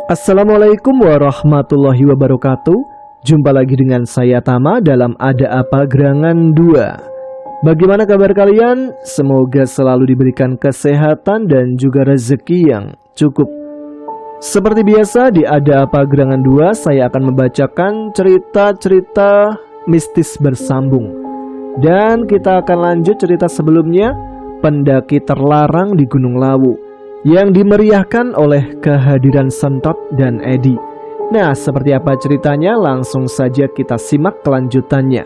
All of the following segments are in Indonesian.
Assalamualaikum warahmatullahi wabarakatuh. Jumpa lagi dengan saya Tama dalam Ada Apa Gerangan 2. Bagaimana kabar kalian? Semoga selalu diberikan kesehatan dan juga rezeki yang cukup. Seperti biasa di Ada Apa Gerangan 2, saya akan membacakan cerita-cerita mistis bersambung. Dan kita akan lanjut cerita sebelumnya, pendaki terlarang di Gunung Lawu, yang dimeriahkan oleh kehadiran Sentot dan Edi. Nah, seperti apa ceritanya? Langsung saja kita simak kelanjutannya.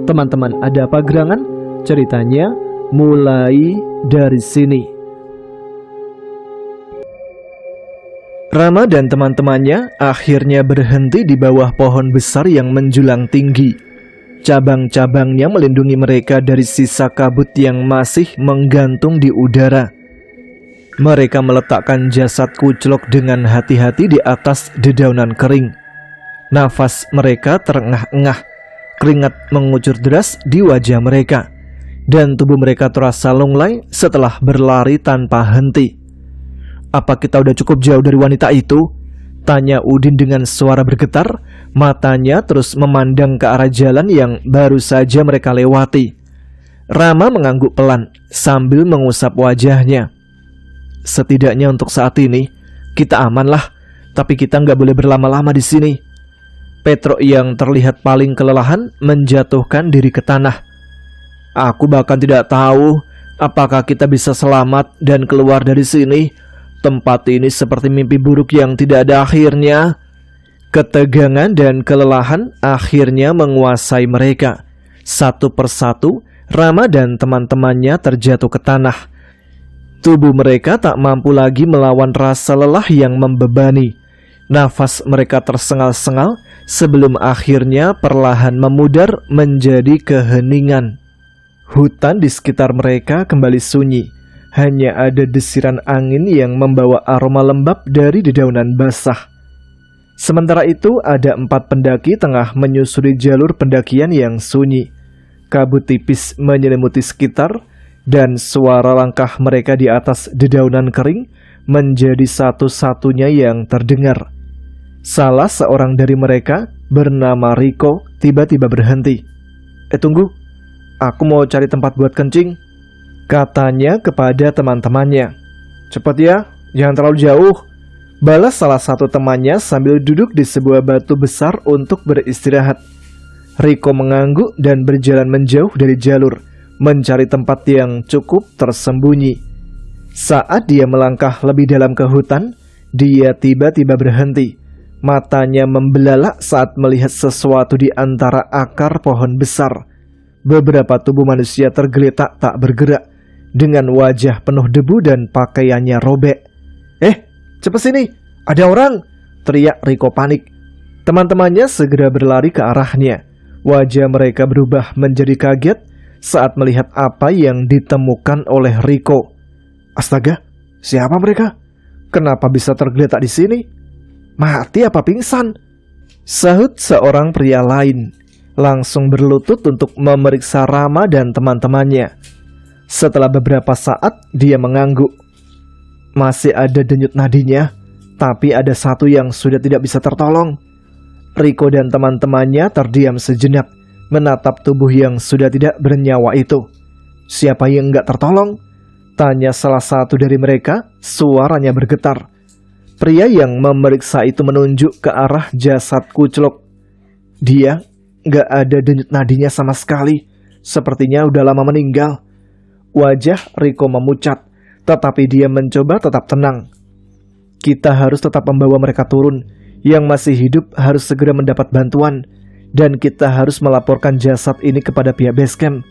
Teman-teman, ada apa gerangan? Ceritanya mulai dari sini. Rama dan teman-temannya akhirnya berhenti di bawah pohon besar yang menjulang tinggi. Cabang-cabangnya melindungi mereka dari sisa kabut yang masih menggantung di udara. Mereka meletakkan jasad Kuclok dengan hati-hati di atas dedaunan kering. Nafas mereka terengah-engah, keringat mengucur deras di wajah mereka, dan tubuh mereka terasa lunglai setelah berlari tanpa henti. "Apa kita udah cukup jauh dari wanita itu?" tanya Udin dengan suara bergetar. Matanya terus memandang ke arah jalan yang baru saja mereka lewati. Rama mengangguk pelan sambil mengusap wajahnya. "Setidaknya untuk saat ini kita aman lah, tapi kita nggak boleh berlama-lama di sini." Petro yang terlihat paling kelelahan menjatuhkan diri ke tanah. "Aku bahkan tidak tahu apakah kita bisa selamat dan keluar dari sini. Tempat ini seperti mimpi buruk yang tidak ada akhirnya." Ketegangan dan kelelahan akhirnya menguasai mereka. Satu persatu, Rama dan teman-temannya terjatuh ke tanah. Tubuh mereka tak mampu lagi melawan rasa lelah yang membebani. Nafas mereka tersengal-sengal sebelum akhirnya perlahan memudar menjadi keheningan. Hutan di sekitar mereka kembali sunyi. Hanya ada desiran angin yang membawa aroma lembab dari dedaunan basah. Sementara itu ada 4 pendaki tengah menyusuri jalur pendakian yang sunyi. Kabut tipis menyelimuti sekitar, dan suara langkah mereka di atas dedaunan kering menjadi satu-satunya yang terdengar. Salah seorang dari mereka, bernama Riko, tiba-tiba berhenti. Tunggu, aku mau cari tempat buat kencing," katanya kepada teman-temannya. "Cepat ya, jangan terlalu jauh," balas salah satu temannya sambil duduk di sebuah batu besar untuk beristirahat. Riko mengangguk dan berjalan menjauh dari jalur, mencari tempat yang cukup tersembunyi. Saat dia melangkah lebih dalam ke hutan, dia tiba-tiba berhenti. Matanya membelalak saat melihat sesuatu di antara akar pohon besar. Beberapa tubuh manusia tergeletak tak bergerak, dengan wajah penuh debu dan pakaiannya robek. Cepat sini, ada orang!" teriak Riko panik. Teman-temannya segera berlari ke arahnya. Wajah mereka berubah menjadi kaget saat melihat apa yang ditemukan oleh Riko. "Astaga, siapa mereka? Kenapa bisa tergeletak di sini? Mati apa pingsan?" sahut seorang pria lain, langsung berlutut untuk memeriksa Rama dan teman-temannya. Setelah beberapa saat, dia mengangguk. "Masih ada denyut nadinya, tapi ada satu yang sudah tidak bisa tertolong." Riko dan teman-temannya terdiam sejenak, menatap tubuh yang sudah tidak bernyawa itu. "Siapa yang enggak tertolong?" tanya salah satu dari mereka, suaranya bergetar. Pria yang memeriksa itu menunjuk ke arah jasad Kuclok. "Dia enggak ada denyut nadinya sama sekali, sepertinya udah lama meninggal." Wajah Riko memucat, tetapi dia mencoba tetap tenang. "Kita harus tetap membawa mereka turun. Yang masih hidup harus segera mendapat bantuan, dan kita harus melaporkan jasad ini kepada pihak base camp."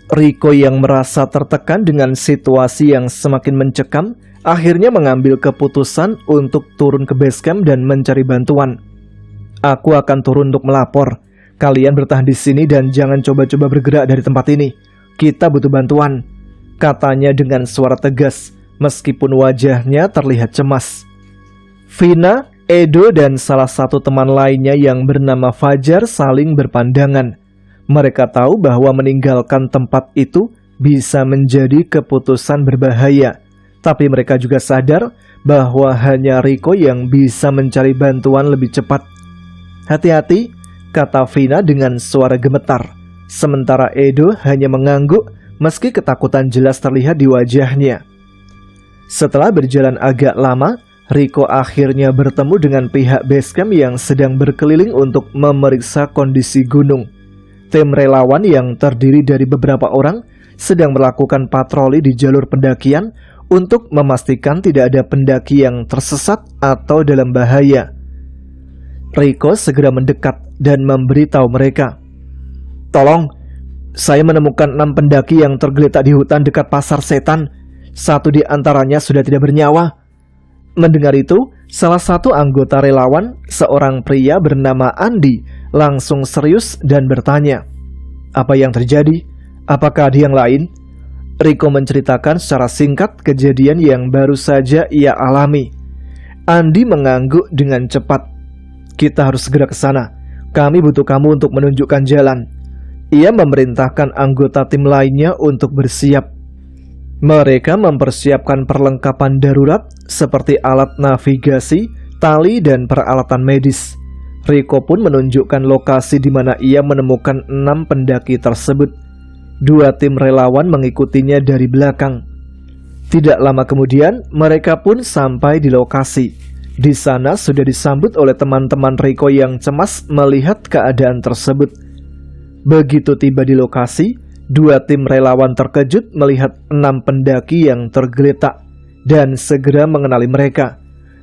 Riko yang merasa tertekan dengan situasi yang semakin mencekam, akhirnya mengambil keputusan untuk turun ke base camp dan mencari bantuan. "Aku akan turun untuk melapor. Kalian bertahan di sini dan jangan coba-coba bergerak dari tempat ini. Kita butuh bantuan," katanya dengan suara tegas, meskipun wajahnya terlihat cemas. Vina, Edo dan salah satu teman lainnya yang bernama Fajar saling berpandangan. Mereka tahu bahwa meninggalkan tempat itu bisa menjadi keputusan berbahaya. Tapi mereka juga sadar bahwa hanya Riko yang bisa mencari bantuan lebih cepat. "Hati-hati," kata Vina dengan suara gemetar. Sementara Edo hanya mengangguk meski ketakutan jelas terlihat di wajahnya. Setelah berjalan agak lama, Riko akhirnya bertemu dengan pihak basecamp yang sedang berkeliling untuk memeriksa kondisi gunung. Tim relawan yang terdiri dari beberapa orang sedang melakukan patroli di jalur pendakian untuk memastikan tidak ada pendaki yang tersesat atau dalam bahaya. Riko segera mendekat dan memberitahu mereka, "Tolong, saya menemukan 6 pendaki yang tergeletak di hutan dekat Pasar Setan. 1 di antaranya sudah tidak bernyawa." Mendengar itu, salah satu anggota relawan, seorang pria bernama Andi, langsung serius dan bertanya, "Apa yang terjadi? Apakah ada yang lain?" Riko menceritakan secara singkat kejadian yang baru saja ia alami. Andi mengangguk dengan cepat. "Kita harus segera ke sana. Kami butuh kamu untuk menunjukkan jalan." Ia memerintahkan anggota tim lainnya untuk bersiap. Mereka mempersiapkan perlengkapan darurat seperti alat navigasi, tali, dan peralatan medis. Riko pun menunjukkan lokasi di mana ia menemukan 6 pendaki tersebut. 2 tim relawan mengikutinya dari belakang. Tidak lama kemudian, mereka pun sampai di lokasi. Di sana sudah disambut oleh teman-teman Riko yang cemas melihat keadaan tersebut. Begitu tiba di lokasi, 2 tim relawan terkejut melihat 6 pendaki yang tergeletak dan segera mengenali mereka.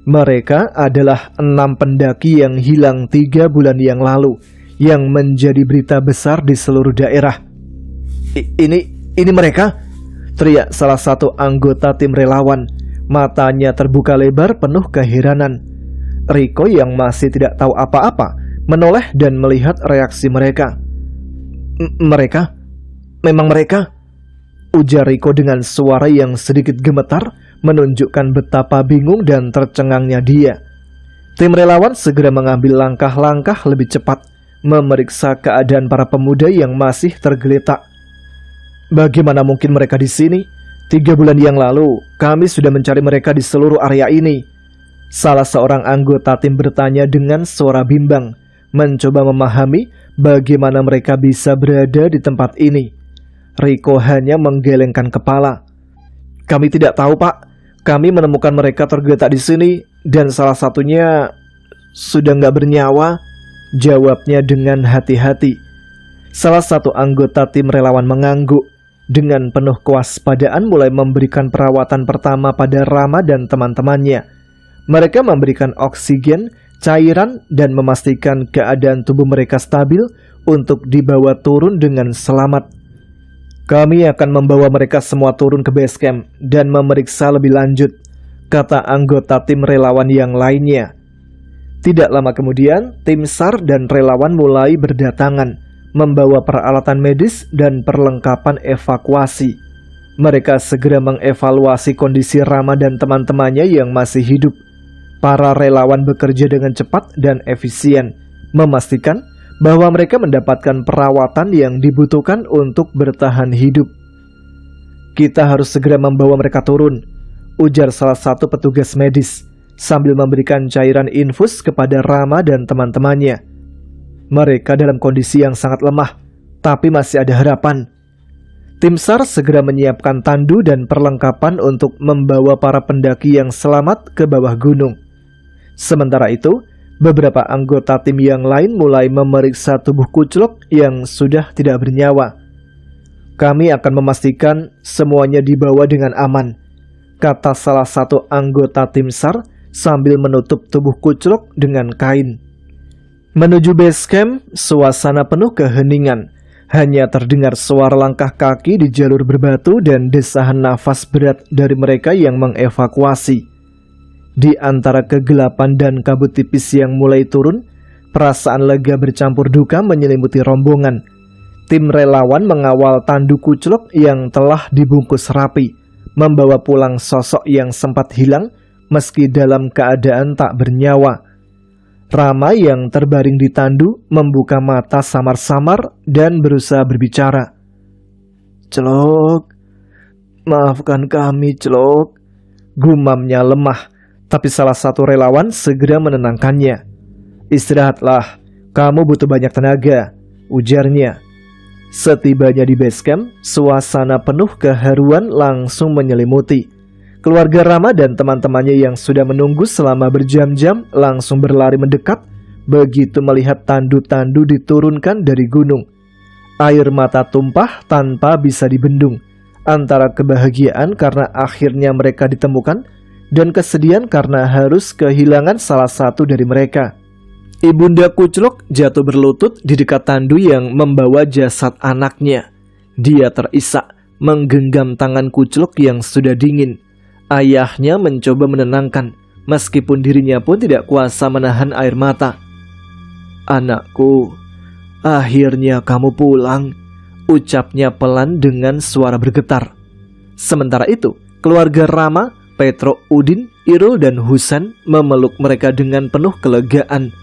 Mereka adalah 6 pendaki yang hilang 3 bulan yang lalu, yang menjadi berita besar di seluruh daerah. Ini mereka!" teriak salah satu anggota tim relawan. Matanya terbuka lebar penuh keheranan. Riko yang masih tidak tahu apa-apa menoleh dan melihat reaksi mereka. Mereka? Memang mereka?" ujar Riko dengan suara yang sedikit gemetar, menunjukkan betapa bingung dan tercengangnya dia. Tim relawan segera mengambil langkah-langkah lebih cepat, memeriksa keadaan para pemuda yang masih tergeletak. "Bagaimana mungkin mereka di sini? 3 bulan yang lalu, kami sudah mencari mereka di seluruh area ini." Salah seorang anggota tim bertanya dengan suara bimbang, mencoba memahami bagaimana mereka bisa berada di tempat ini. Riko hanya menggelengkan kepala. "Kami tidak tahu, Pak. Kami menemukan mereka tergeletak di sini dan salah satunya sudah nggak bernyawa," jawabnya dengan hati-hati. Salah satu anggota tim relawan mengangguk. Dengan penuh kewaspadaan mulai memberikan perawatan pertama pada Rama dan teman-temannya. Mereka memberikan oksigen, cairan, dan memastikan keadaan tubuh mereka stabil untuk dibawa turun dengan selamat. "Kami akan membawa mereka semua turun ke base camp dan memeriksa lebih lanjut," kata anggota tim relawan yang lainnya. Tidak lama kemudian, tim SAR dan relawan mulai berdatangan, membawa peralatan medis dan perlengkapan evakuasi. Mereka segera mengevaluasi kondisi Rama dan teman-temannya yang masih hidup. Para relawan bekerja dengan cepat dan efisien, memastikan bahwa mereka mendapatkan perawatan yang dibutuhkan untuk bertahan hidup. "Kita harus segera membawa mereka turun," ujar salah satu petugas medis, sambil memberikan cairan infus kepada Rama dan teman-temannya. Mereka dalam kondisi yang sangat lemah, tapi masih ada harapan. Tim SAR segera menyiapkan tandu dan perlengkapan untuk membawa para pendaki yang selamat ke bawah gunung. Sementara itu, beberapa anggota tim yang lain mulai memeriksa tubuh Kuclok yang sudah tidak bernyawa. "Kami akan memastikan semuanya dibawa dengan aman," kata salah satu anggota tim SAR sambil menutup tubuh Kuclok dengan kain. Menuju base camp, suasana penuh keheningan. Hanya terdengar suara langkah kaki di jalur berbatu dan desahan nafas berat dari mereka yang mengevakuasi. Di antara kegelapan dan kabut tipis yang mulai turun, perasaan lega bercampur duka menyelimuti rombongan. Tim relawan mengawal tandu Kuclok yang telah dibungkus rapi, membawa pulang sosok yang sempat hilang meski dalam keadaan tak bernyawa. Rama yang terbaring di tandu membuka mata samar-samar dan berusaha berbicara. "Clok, maafkan kami, Clok. Gumamnya lemah, tapi salah satu relawan segera menenangkannya. "Istirahatlah, kamu butuh banyak tenaga," ujarnya. Setibanya di base camp, suasana penuh keharuan langsung menyelimuti. Keluarga Rama dan teman-temannya yang sudah menunggu selama berjam-jam langsung berlari mendekat begitu melihat tandu-tandu diturunkan dari gunung. Air mata tumpah tanpa bisa dibendung, antara kebahagiaan karena akhirnya mereka ditemukan dan kesedihan karena harus kehilangan salah satu dari mereka. Ibunda Kuclok jatuh berlutut di dekat tandu yang membawa jasad anaknya. Dia terisak, menggenggam tangan Kuclok yang sudah dingin. Ayahnya mencoba menenangkan, meskipun dirinya pun tidak kuasa menahan air mata. "Anakku, akhirnya kamu pulang," ucapnya pelan dengan suara bergetar. Sementara itu, keluarga Rama, Petro, Udin, Irul, dan Husan memeluk mereka dengan penuh kelegaan.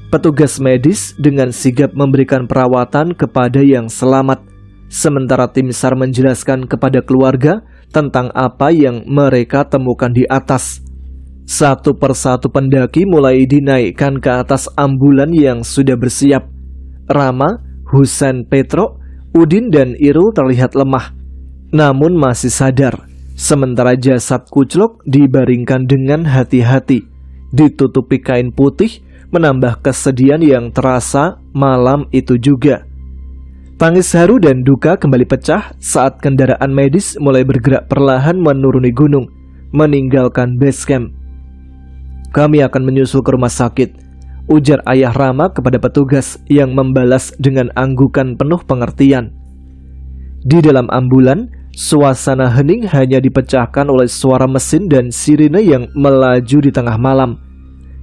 Petugas medis dengan sigap memberikan perawatan kepada yang selamat, sementara tim SAR menjelaskan kepada keluarga tentang apa yang mereka temukan di atas. Satu persatu pendaki mulai dinaikkan ke atas ambulan yang sudah bersiap. Rama, Husan, Petro, Udin, dan Irul terlihat lemah, namun masih sadar. Sementara jasad Kuclok dibaringkan dengan hati-hati, ditutupi kain putih, menambah kesedihan yang terasa malam itu juga. Tangis haru dan duka kembali pecah saat kendaraan medis mulai bergerak perlahan menuruni gunung, meninggalkan base camp. "Kami akan menyusul ke rumah sakit," ujar ayah Rama kepada petugas yang membalas dengan anggukan penuh pengertian. Di dalam ambulan, suasana hening hanya dipecahkan oleh suara mesin dan sirine yang melaju di tengah malam.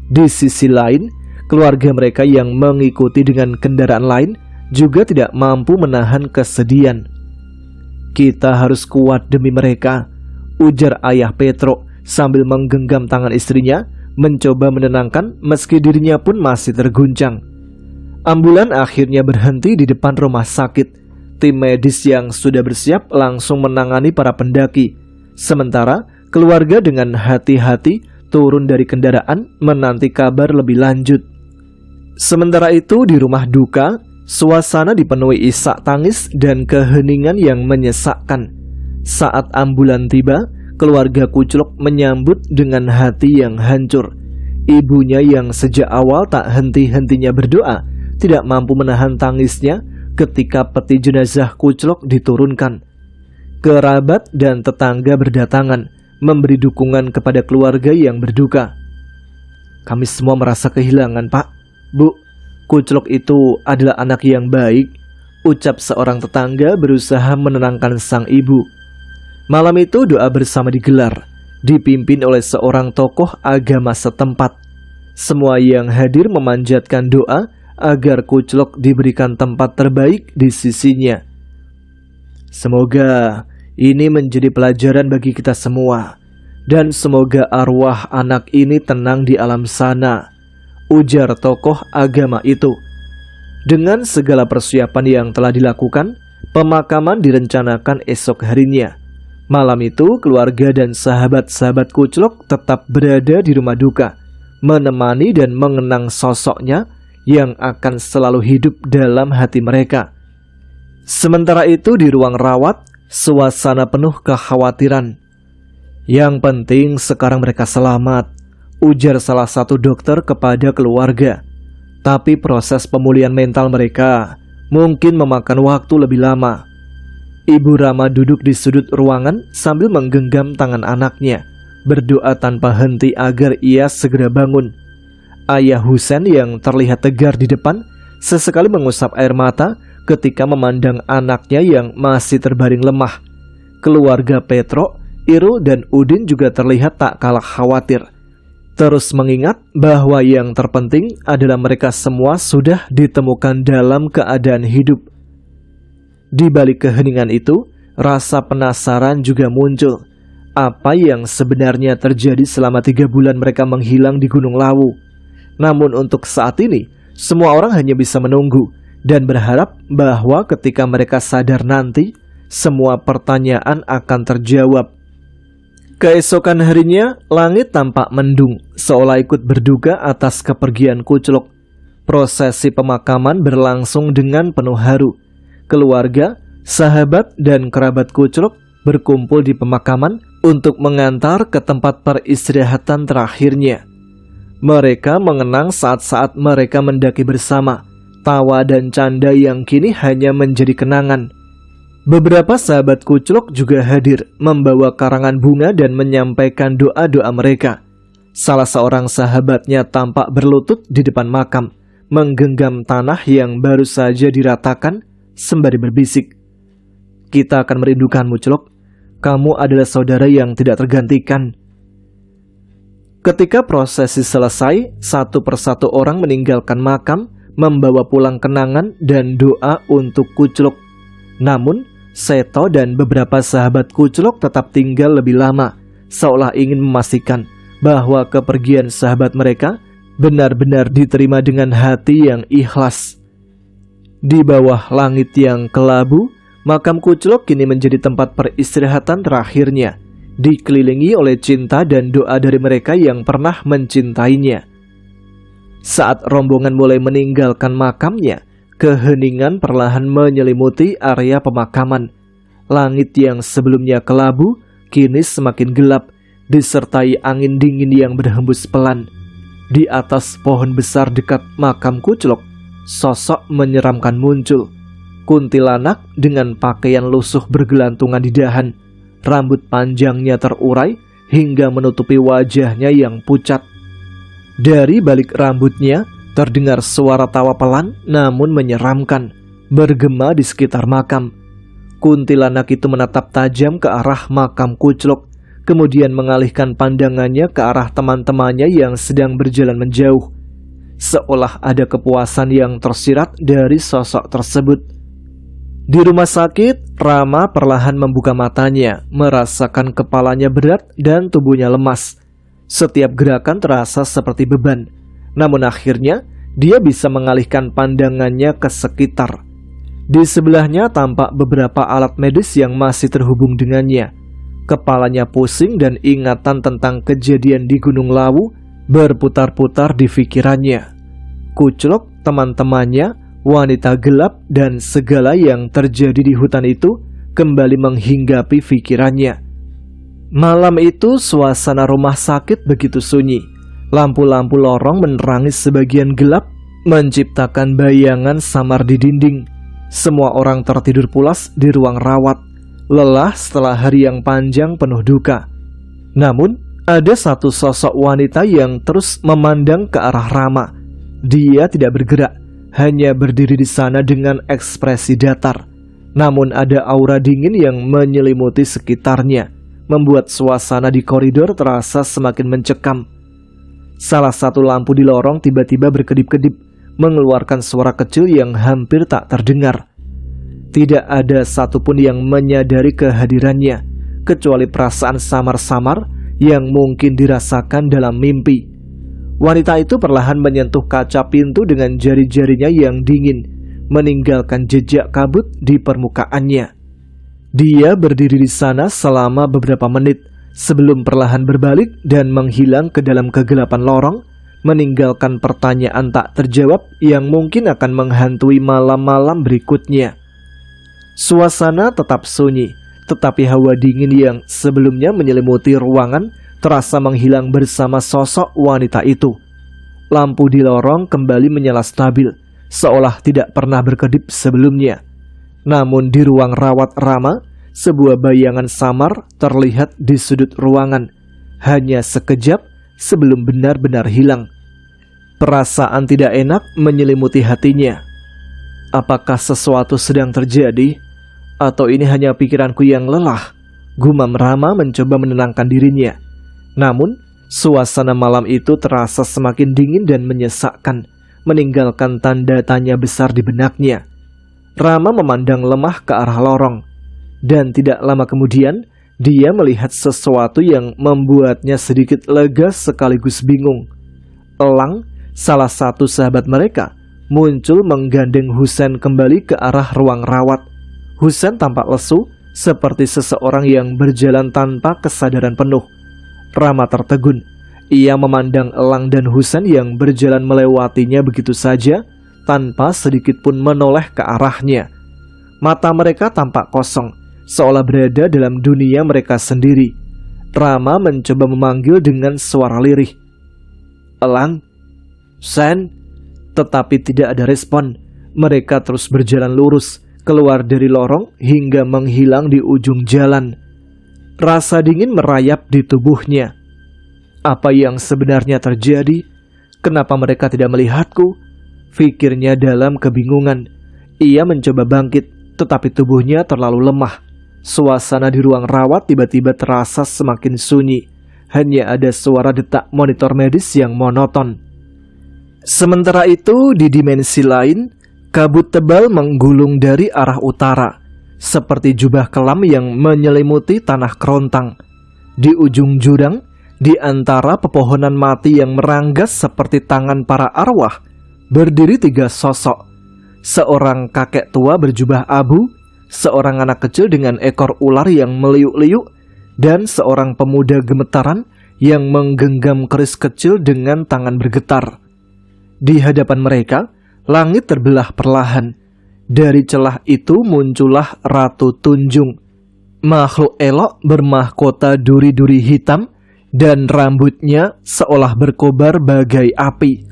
Di sisi lain, keluarga mereka yang mengikuti dengan kendaraan lain juga tidak mampu menahan kesedihan. "Kita harus kuat demi mereka," ujar ayah Petro sambil menggenggam tangan istrinya, mencoba menenangkan meski dirinya pun masih terguncang. Ambulan akhirnya berhenti di depan rumah sakit. Tim medis yang sudah bersiap langsung menangani para pendaki, sementara keluarga dengan hati-hati turun dari kendaraan menanti kabar lebih lanjut. Sementara itu di rumah duka, suasana dipenuhi isak tangis dan keheningan yang menyesakkan. Saat ambulan tiba, keluarga Kuclok menyambut dengan hati yang hancur. Ibunya yang sejak awal tak henti-hentinya berdoa, tidak mampu menahan tangisnya ketika peti jenazah Kuclok diturunkan. Kerabat dan tetangga berdatangan, memberi dukungan kepada keluarga yang berduka. "Kami semua merasa kehilangan, Pak. Bu, Kuclok itu adalah anak yang baik," ucap seorang tetangga berusaha menenangkan sang ibu. Malam itu doa bersama digelar, dipimpin oleh seorang tokoh agama setempat. Semua yang hadir memanjatkan doa agar Kuclok diberikan tempat terbaik di sisinya. "Semoga ini menjadi pelajaran bagi kita semua, dan semoga arwah anak ini tenang di alam sana," ujar tokoh agama itu. Dengan segala persiapan yang telah dilakukan, pemakaman direncanakan esok harinya. Malam itu, keluarga dan sahabat-sahabat Kuclok tetap berada di rumah duka, menemani dan mengenang sosoknya yang akan selalu hidup dalam hati mereka. Sementara itu di ruang rawat, suasana penuh kekhawatiran. "Yang penting sekarang mereka selamat," ujar salah satu dokter kepada keluarga. "Tapi proses pemulihan mental mereka mungkin memakan waktu lebih lama." Ibu Rama duduk di sudut ruangan sambil menggenggam tangan anaknya, berdoa tanpa henti agar ia segera bangun. Ayah Husan yang terlihat tegar di depan sesekali mengusap air mata ketika memandang anaknya yang masih terbaring lemah. Keluarga Petro, Irul, dan Udin juga terlihat tak kalah khawatir, terus mengingat bahwa yang terpenting adalah mereka semua sudah ditemukan dalam keadaan hidup. Di balik keheningan itu, rasa penasaran juga muncul. Apa yang sebenarnya terjadi selama 3 bulan mereka menghilang di Gunung Lawu? Namun untuk saat ini, semua orang hanya bisa menunggu dan berharap bahwa ketika mereka sadar nanti, semua pertanyaan akan terjawab. Keesokan harinya, langit tampak mendung, seolah ikut berduka atas kepergian Kuclok. Prosesi pemakaman berlangsung dengan penuh haru. Keluarga, sahabat, dan kerabat Kuclok berkumpul di pemakaman untuk mengantar ke tempat peristirahatan terakhirnya. Mereka mengenang saat-saat mereka mendaki bersama, tawa dan canda yang kini hanya menjadi kenangan. Beberapa sahabat Kuclok juga hadir, membawa karangan bunga dan menyampaikan doa-doa mereka. Salah seorang sahabatnya tampak berlutut di depan makam, menggenggam tanah yang baru saja diratakan, sembari berbisik, "Kita akan merindukanmu, Clok. Kamu adalah saudara yang tidak tergantikan." Ketika prosesi selesai, satu persatu orang meninggalkan makam, membawa pulang kenangan dan doa untuk Kuclok. Namun, Seto dan beberapa sahabat Kuclok tetap tinggal lebih lama, seolah ingin memastikan bahwa kepergian sahabat mereka benar-benar diterima dengan hati yang ikhlas. Di bawah langit yang kelabu, makam Kuclok kini menjadi tempat peristirahatan terakhirnya, dikelilingi oleh cinta dan doa dari mereka yang pernah mencintainya. Saat rombongan mulai meninggalkan makamnya, keheningan perlahan menyelimuti area pemakaman. Langit yang sebelumnya kelabu kini semakin gelap, disertai angin dingin yang berhembus pelan. Di atas pohon besar dekat makam Kuclok, sosok menyeramkan muncul. Kuntilanak dengan pakaian lusuh bergelantungan di dahan, rambut panjangnya terurai hingga menutupi wajahnya yang pucat. Dari balik rambutnya terdengar suara tawa pelan namun menyeramkan, bergema di sekitar makam. Kuntilanak itu menatap tajam ke arah makam Kuclok, kemudian mengalihkan pandangannya ke arah teman-temannya yang sedang berjalan menjauh. Seolah ada kepuasan yang tersirat dari sosok tersebut. Di rumah sakit, Rama perlahan membuka matanya, merasakan kepalanya berat dan tubuhnya lemas. Setiap gerakan terasa seperti beban. Namun akhirnya, dia bisa mengalihkan pandangannya ke sekitar. Di sebelahnya tampak beberapa alat medis yang masih terhubung dengannya. Kepalanya pusing dan ingatan tentang kejadian di Gunung Lawu berputar-putar di pikirannya. Kuclok, teman-temannya, wanita gelap, dan segala yang terjadi di hutan itu kembali menghinggapi pikirannya. Malam itu suasana rumah sakit begitu sunyi. Lampu-lampu lorong menerangi sebagian gelap, menciptakan bayangan samar di dinding. Semua orang tertidur pulas di ruang rawat, lelah setelah hari yang panjang penuh duka. Namun, ada satu sosok wanita yang terus memandang ke arah Rama. Dia tidak bergerak, hanya berdiri di sana dengan ekspresi datar. Namun ada aura dingin yang menyelimuti sekitarnya, membuat suasana di koridor terasa semakin mencekam. Salah satu lampu di lorong tiba-tiba berkedip-kedip, mengeluarkan suara kecil yang hampir tak terdengar. Tidak ada satupun yang menyadari kehadirannya, kecuali perasaan samar-samar yang mungkin dirasakan dalam mimpi. Wanita itu perlahan menyentuh kaca pintu dengan jari-jarinya yang dingin, meninggalkan jejak kabut di permukaannya. Dia berdiri di sana selama beberapa menit, sebelum perlahan berbalik dan menghilang ke dalam kegelapan lorong, meninggalkan pertanyaan tak terjawab yang mungkin akan menghantui malam-malam berikutnya. Suasana tetap sunyi, tetapi hawa dingin yang sebelumnya menyelimuti ruangan terasa menghilang bersama sosok wanita itu. Lampu di lorong kembali menyala stabil, seolah tidak pernah berkedip sebelumnya. Namun di ruang rawat Rama, sebuah bayangan samar terlihat di sudut ruangan, hanya sekejap sebelum benar-benar hilang. Perasaan tidak enak menyelimuti hatinya. Apakah sesuatu sedang terjadi? Atau ini hanya pikiranku yang lelah? Gumam Rama mencoba menenangkan dirinya. Namun, suasana malam itu terasa semakin dingin dan menyesakkan, meninggalkan tanda tanya besar di benaknya. Rama memandang lemah ke arah lorong. Dan tidak lama kemudian, dia melihat sesuatu yang membuatnya sedikit lega sekaligus bingung. Elang, salah satu sahabat mereka, muncul menggandeng Husen kembali ke arah ruang rawat. Husen tampak lesu, seperti seseorang yang berjalan tanpa kesadaran penuh. Rama tertegun. Ia memandang Elang dan Husen yang berjalan melewatinya begitu saja, tanpa sedikit pun menoleh ke arahnya. Mata mereka tampak kosong, seolah berada dalam dunia mereka sendiri. Rama mencoba memanggil dengan suara lirih. Elang, Sen, tetapi tidak ada respon. Mereka terus berjalan lurus, keluar dari lorong hingga menghilang di ujung jalan. Rasa dingin merayap di tubuhnya. Apa yang sebenarnya terjadi? Kenapa mereka tidak melihatku? Pikirnya dalam kebingungan. Ia mencoba bangkit, tetapi tubuhnya terlalu lemah. Suasana di ruang rawat tiba-tiba terasa semakin sunyi. Hanya ada suara detak monitor medis yang monoton. Sementara itu, di dimensi lain, kabut tebal menggulung dari arah utara, seperti jubah kelam yang menyelimuti tanah kerontang. Di ujung jurang, di antara pepohonan mati yang meranggas seperti tangan para arwah, berdiri 3 sosok. Seorang kakek tua berjubah abu, seorang anak kecil dengan ekor ular yang meliuk-liuk, dan seorang pemuda gemetaran yang menggenggam keris kecil dengan tangan bergetar. Di hadapan mereka, langit terbelah perlahan. Dari celah itu muncullah Ratu Tunjung. Makhluk elok bermahkota duri-duri hitam dan rambutnya seolah berkobar bagai api,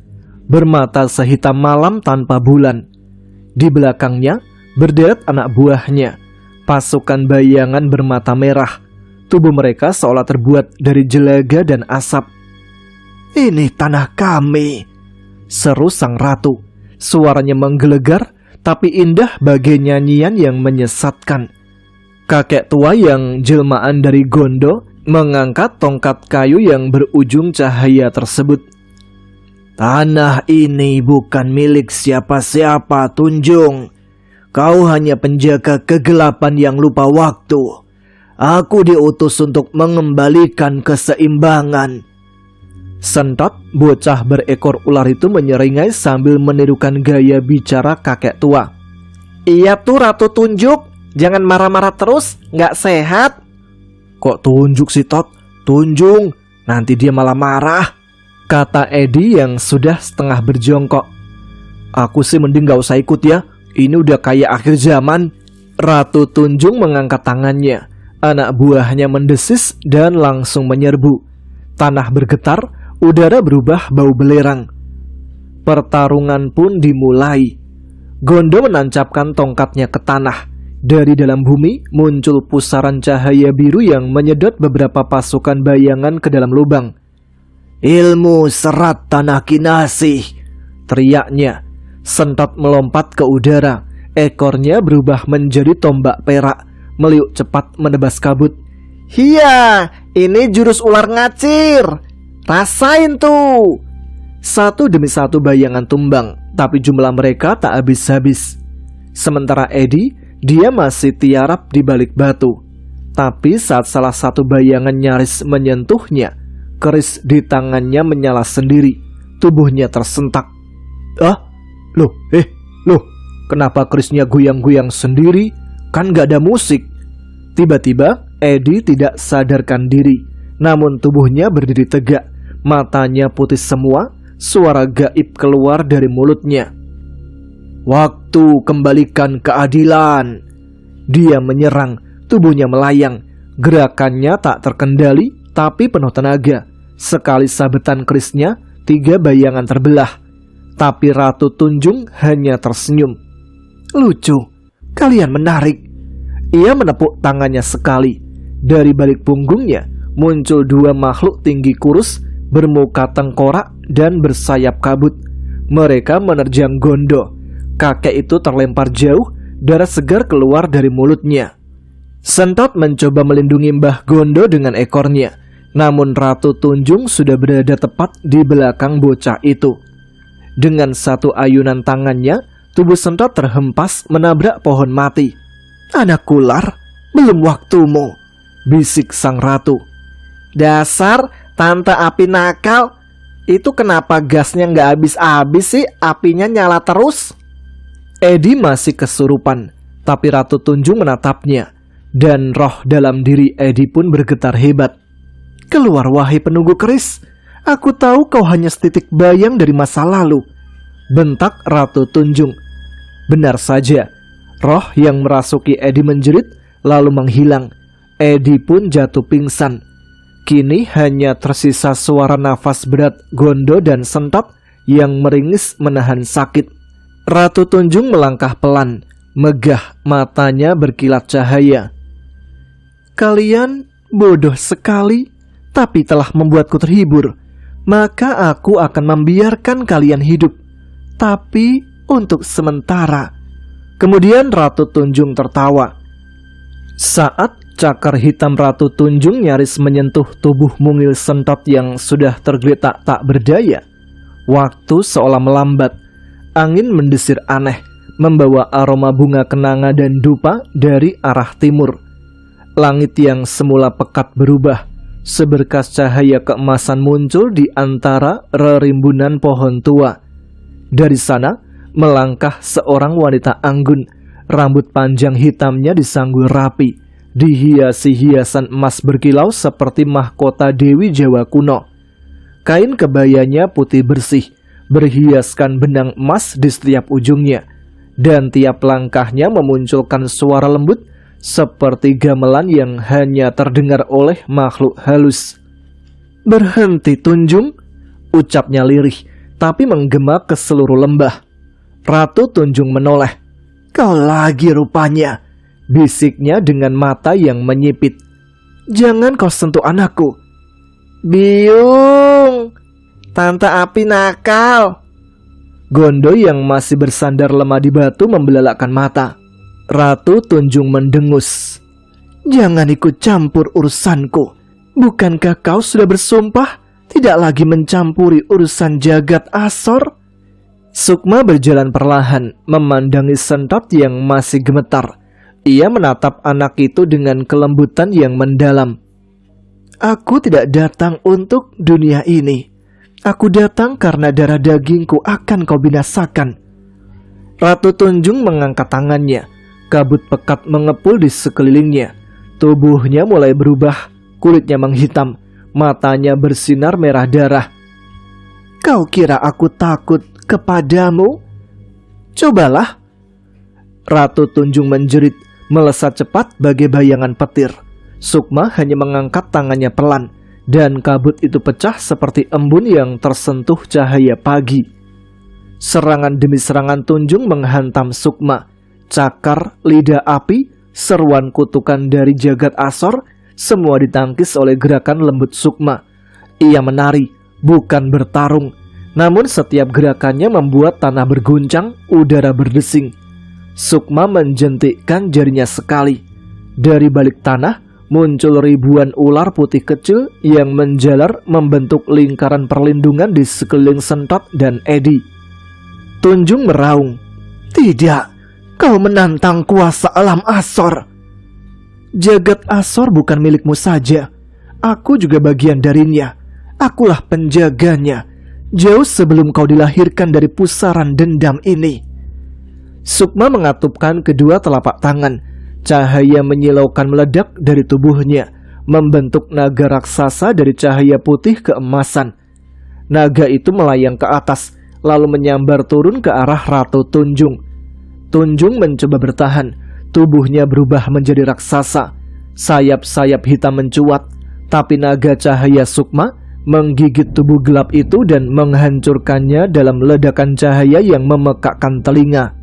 bermata sehitam malam tanpa bulan. Di belakangnya berderet anak buahnya, pasukan bayangan bermata merah. Tubuh mereka seolah terbuat dari jelaga dan asap. "Ini tanah kami," seru sang ratu. Suaranya menggelegar, tapi indah bagai nyanyian yang menyesatkan. Kakek tua yang jelmaan dari Gondo mengangkat tongkat kayu yang berujung cahaya tersebut. "Tanah ini bukan milik siapa-siapa, Tunjung. Kau hanya penjaga kegelapan yang lupa waktu. Aku diutus untuk mengembalikan keseimbangan." Sentot, bocah berekor ular itu menyeringai sambil menirukan gaya bicara kakek tua. "Iya tuh Ratu Tunjuk, jangan marah-marah terus, nggak sehat." "Kok Tunjuk sih Tot? Tunjung, nanti dia malah marah," kata Edi yang sudah setengah berjongkok. "Aku sih mending gak usah ikut ya, ini udah kayak akhir zaman." Ratu Tunjung mengangkat tangannya. Anak buahnya mendesis dan langsung menyerbu. Tanah bergetar, udara berubah bau belerang. Pertarungan pun dimulai. Gondo menancapkan tongkatnya ke tanah. Dari dalam bumi muncul pusaran cahaya biru yang menyedot beberapa pasukan bayangan ke dalam lubang. "Ilmu serat tanah kinasih," teriaknya. Sentot melompat ke udara. Ekornya berubah menjadi tombak perak, meliuk cepat menebas kabut. "Hiya, ini jurus ular ngacir. Rasain tuh." Satu demi satu bayangan tumbang, tapi jumlah mereka tak habis-habis. Sementara Edi, dia masih tiarap di balik batu. Tapi saat salah satu bayangan nyaris menyentuhnya, keris di tangannya menyala sendiri. Tubuhnya tersentak. Loh, kenapa kerisnya goyang-goyang sendiri? Kan gak ada musik." Tiba-tiba Edi tidak sadarkan diri, namun tubuhnya berdiri tegak. Matanya putih semua, suara gaib keluar dari mulutnya. "Waktu kembalikan keadilan." Dia menyerang, tubuhnya melayang. Gerakannya tak terkendali, tapi penuh tenaga. Sekali sabetan kerisnya, 3 bayangan terbelah. Tapi Ratu Tunjung hanya tersenyum. "Lucu, kalian menarik." Ia menepuk tangannya sekali. Dari balik punggungnya muncul 2 makhluk tinggi kurus, bermuka tengkorak dan bersayap kabut. Mereka menerjang Gondo. Kakek itu terlempar jauh, darah segar keluar dari mulutnya. Sentot mencoba melindungi Mbah Gondo dengan ekornya, namun Ratu Tunjung sudah berada tepat di belakang bocah itu. Dengan satu ayunan tangannya, tubuh Sentot terhempas menabrak pohon mati. "Anak ular, belum waktumu," bisik sang ratu. "Dasar tante api nakal, itu kenapa gasnya nggak habis-habis sih, apinya nyala terus?" Edi masih kesurupan, tapi Ratu Tunjung menatapnya. dan roh dalam diri Edi pun bergetar hebat. "Keluar wahai penunggu keris, aku tahu kau hanya setitik bayang dari masa lalu," bentak Ratu Tunjung. Benar saja, roh yang merasuki Edi menjerit lalu menghilang. Edi pun jatuh pingsan. Kini hanya tersisa suara nafas berat Gondo dan Sentap yang meringis menahan sakit. Ratu Tunjung melangkah pelan, megah, matanya berkilat cahaya. "Kalian bodoh sekali, tapi telah membuatku terhibur. Maka aku akan membiarkan kalian hidup, tapi untuk sementara." Kemudian Ratu Tunjung tertawa. Saat cakar hitam Ratu Tunjung nyaris menyentuh tubuh mungil Sentap yang sudah tergeletak tak berdaya, waktu seolah melambat. Angin mendesir aneh, membawa aroma bunga kenanga dan dupa dari arah timur. Langit yang semula pekat berubah, seberkas cahaya keemasan muncul di antara rerimbunan pohon tua. Dari sana melangkah seorang wanita anggun. Rambut panjang hitamnya disanggul rapi, dihiasi hiasan emas berkilau seperti mahkota Dewi Jawa kuno. Kain kebayanya putih bersih, berhiaskan benang emas di setiap ujungnya, dan tiap langkahnya memunculkan suara lembut seperti gamelan yang hanya terdengar oleh makhluk halus. "Berhenti, Tunjung," ucapnya lirih, tapi menggema ke seluruh lembah. Ratu Tunjung menoleh. "Kau lagi rupanya," bisiknya dengan mata yang menyipit. "Jangan kau sentuh anakku." "Biung, Tante Api nakal." Gondo yang masih bersandar lemah di batu membelalakkan mata. Ratu Tunjung mendengus. "Jangan ikut campur urusanku. Bukankah kau sudah bersumpah tidak lagi mencampuri urusan jagat Asor?" Sukma berjalan perlahan, memandangi Sentap yang masih gemetar. Ia menatap anak itu dengan kelembutan yang mendalam. "Aku tidak datang untuk dunia ini. Aku datang karena darah dagingku akan kau binasakan." Ratu Tunjung mengangkat tangannya. Kabut pekat mengepul di sekelilingnya. Tubuhnya mulai berubah, kulitnya menghitam, matanya bersinar merah darah. "Kau kira aku takut kepadamu? Cobalah." Ratu Tunjung menjerit, melesat cepat bagai bayangan petir. Sukma hanya mengangkat tangannya pelan, dan kabut itu pecah seperti embun yang tersentuh cahaya pagi. Serangan demi serangan Tunjung menghantam Sukma. Cakar, lidah api, seruan kutukan dari jagat Asor, semua ditangkis oleh gerakan lembut Sukma. Ia menari, bukan bertarung. Namun setiap gerakannya membuat tanah berguncang, udara berdesing. Sukma menjentikkan jarinya sekali. Dari balik tanah muncul ribuan ular putih kecil yang menjalar membentuk lingkaran perlindungan di sekeliling Sentap dan Edi. Tunjung meraung. "Tidak, kau menantang kuasa alam Asor." "Jagat Asor bukan milikmu saja. Aku juga bagian darinya. Akulah penjaganya. Jauh sebelum kau dilahirkan dari pusaran dendam ini." Sukma mengatupkan kedua telapak tangan. Cahaya menyilaukan meledak dari tubuhnya, membentuk naga raksasa dari cahaya putih keemasan. Naga itu melayang ke atas, lalu menyambar turun ke arah Ratu Tunjung. Tunjung mencoba bertahan, tubuhnya berubah menjadi raksasa. Sayap-sayap hitam mencuat, tapi naga cahaya Sukma menggigit tubuh gelap itu dan menghancurkannya dalam ledakan cahaya yang memekakkan telinga.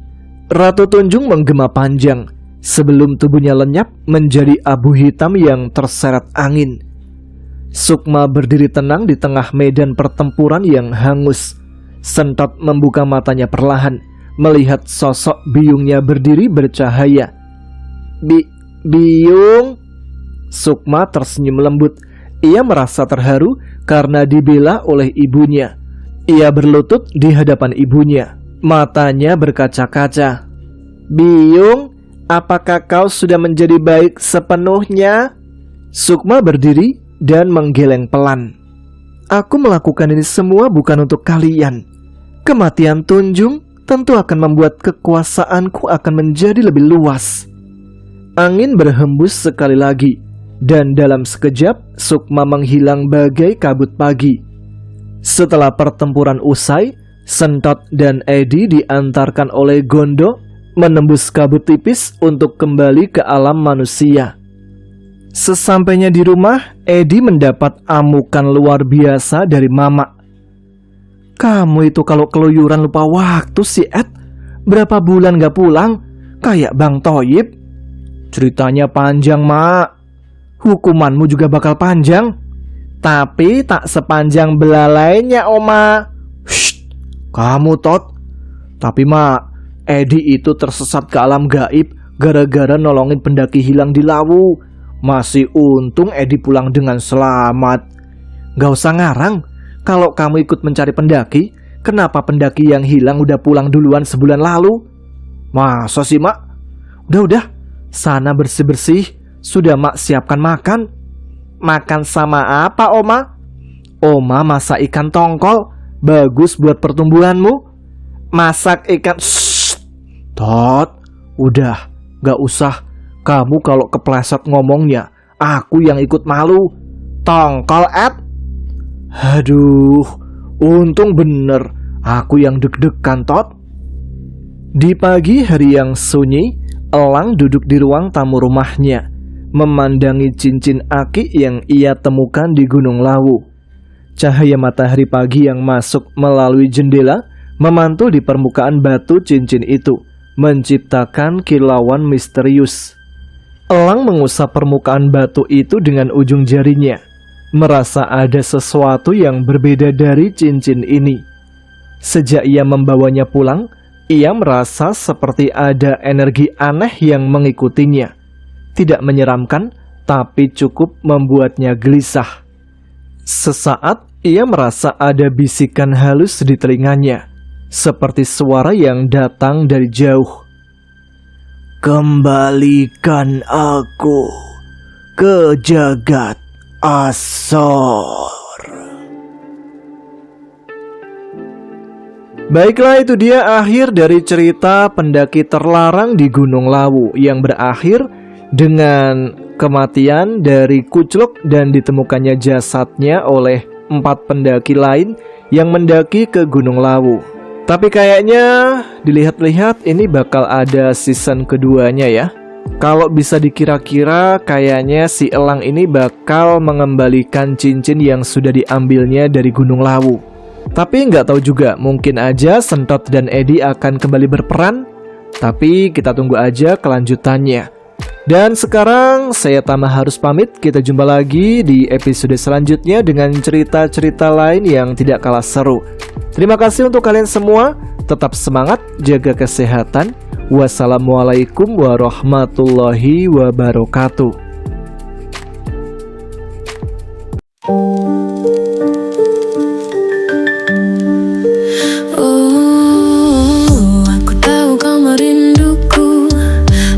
Ratu Tunjung menggema panjang sebelum tubuhnya lenyap menjadi abu hitam yang terseret angin. Sukma berdiri tenang di tengah medan pertempuran yang hangus. Sentap membuka matanya perlahan, melihat sosok biungnya berdiri bercahaya. Biung?" Sukma tersenyum lembut. Ia merasa terharu karena dibela oleh ibunya. Ia berlutut di hadapan ibunya. Matanya berkaca-kaca. "Biung, apakah kau sudah menjadi baik sepenuhnya?" Sukma berdiri dan menggeleng pelan. "Aku melakukan ini semua bukan untuk kalian. Kematian Tunjung tentu akan membuat kekuasaanku akan menjadi lebih luas. Angin berhembus sekali lagi, dan dalam sekejap Sukma menghilang bagai kabut pagi. Setelah pertempuran usai, Sentot dan Edi diantarkan oleh Gondo menembus kabut tipis untuk kembali ke alam manusia. Sesampainya di rumah, Edi mendapat amukan luar biasa dari Mama. "Kamu itu kalau keluyuran lupa waktu sih, Ed. Berapa bulan gak pulang? Kayak Bang Toyib." "Ceritanya panjang, Mak. Hukumanmu juga bakal panjang. Tapi tak sepanjang belalainya, Oma." "Shh, kamu Tot." "Tapi Mak, Edi itu tersesat ke alam gaib gara-gara nolongin pendaki hilang di Lawu. Masih untung Edi pulang dengan selamat." "Gak usah ngarang. Kalau kamu ikut mencari pendaki, kenapa pendaki yang hilang udah pulang duluan sebulan lalu?" "Masa sih, Mak?" Udah, sana bersih-bersih. Sudah Mak siapkan makan." "Makan sama apa, Oma?" "Oma masak ikan tongkol. Bagus buat pertumbuhanmu." "Masak ikan..." "Shh, Tot. Udah, gak usah. Kamu kalau kepleset ngomongnya, aku yang ikut malu." "Tongkol, Ed." "Aduh, untung bener aku yang deg-degan, Tot." Di pagi hari yang sunyi, Elang duduk di ruang tamu rumahnya, memandangi cincin aki yang ia temukan di Gunung Lawu. Cahaya matahari pagi yang masuk melalui jendela memantul di permukaan batu cincin itu, menciptakan kilauan misterius. Elang mengusap permukaan batu itu dengan ujung jarinya, merasa ada sesuatu yang berbeda dari cincin ini. Sejak ia membawanya pulang, ia merasa seperti ada energi aneh yang mengikutinya. Tidak menyeramkan, tapi cukup membuatnya gelisah. Sesaat ia merasa ada bisikan halus di telinganya, seperti suara yang datang dari jauh. "Kembalikan aku ke jagat Asor." Baiklah, itu dia akhir dari cerita pendaki terlarang di Gunung Lawu yang berakhir dengan kematian dari Kucluk dan ditemukannya jasadnya oleh 4 pendaki lain yang mendaki ke Gunung Lawu. Tapi kayaknya dilihat-lihat ini bakal ada season keduanya ya. Kalau bisa dikira-kira kayaknya si Elang ini bakal mengembalikan cincin yang sudah diambilnya dari Gunung Lawu. Tapi nggak tahu juga, mungkin aja Sentot dan Edi akan kembali berperan. Tapi kita tunggu aja kelanjutannya. Dan sekarang saya Tama harus pamit. Kita jumpa lagi di episode selanjutnya dengan cerita-cerita lain yang tidak kalah seru. Terima kasih untuk kalian semua. Tetap semangat, jaga kesehatan. Wassalamualaikum warahmatullahi wabarakatuh. Aku tahu kau merinduku,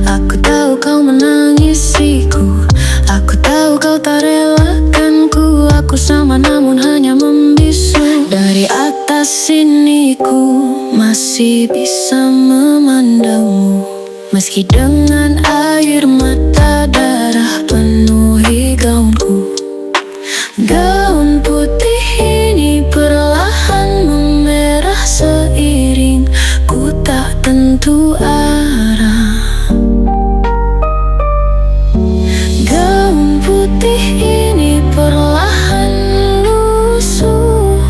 aku tahu kau menangisiku, aku tahu kau tak relakanku. Aku sama namun hanya membisu. Dari atas sini ku masih bisa memandangmu, meski dengan air mata darah penuhi gaunku. Gaun putih ini perlahan memerah seiring ku tak tentu arah. Gaun putih ini perlahan lusuh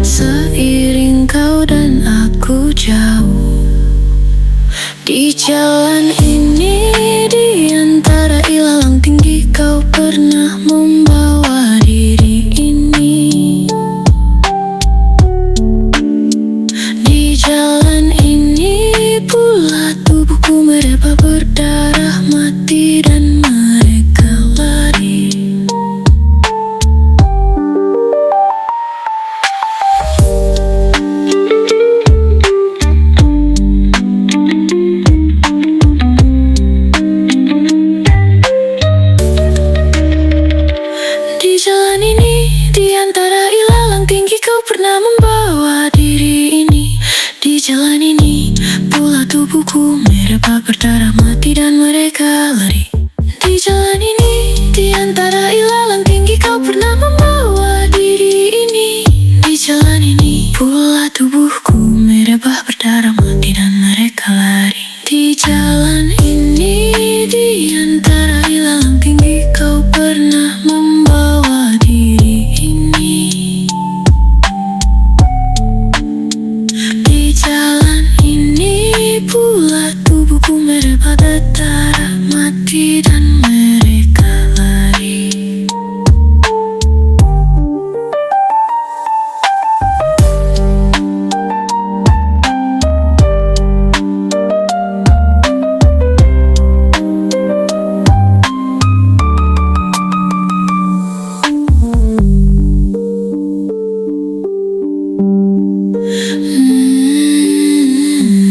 seiring kau dan aku jauh. Di jalan ini, di antara ilalang tinggi, kau pernah membawa diri ini. Di jalan ini pula tubuhku mereba berdarah mati dan mereka lari. dan mereka lari. Di jalan ini, di antara ilalang tinggi, kau pernah membawa diri ini. Di jalan ini, pula tubuhku merebah berdarah mati dan mereka lari. Di jalan ini, di antara ilalang tinggi, kau pernah membawa diri ini. Di jalan ini, pula tubuhku merebah berdarah mati dan mereka lari.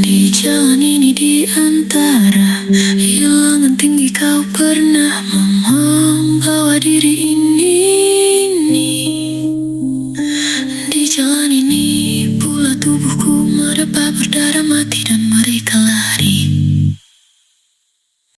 Di jalan ini, di antara ilalang tinggi, kau pernah membawa diri ini. Di jalan ini, pula tubuhku merebah berdarah mati dan mereka lari.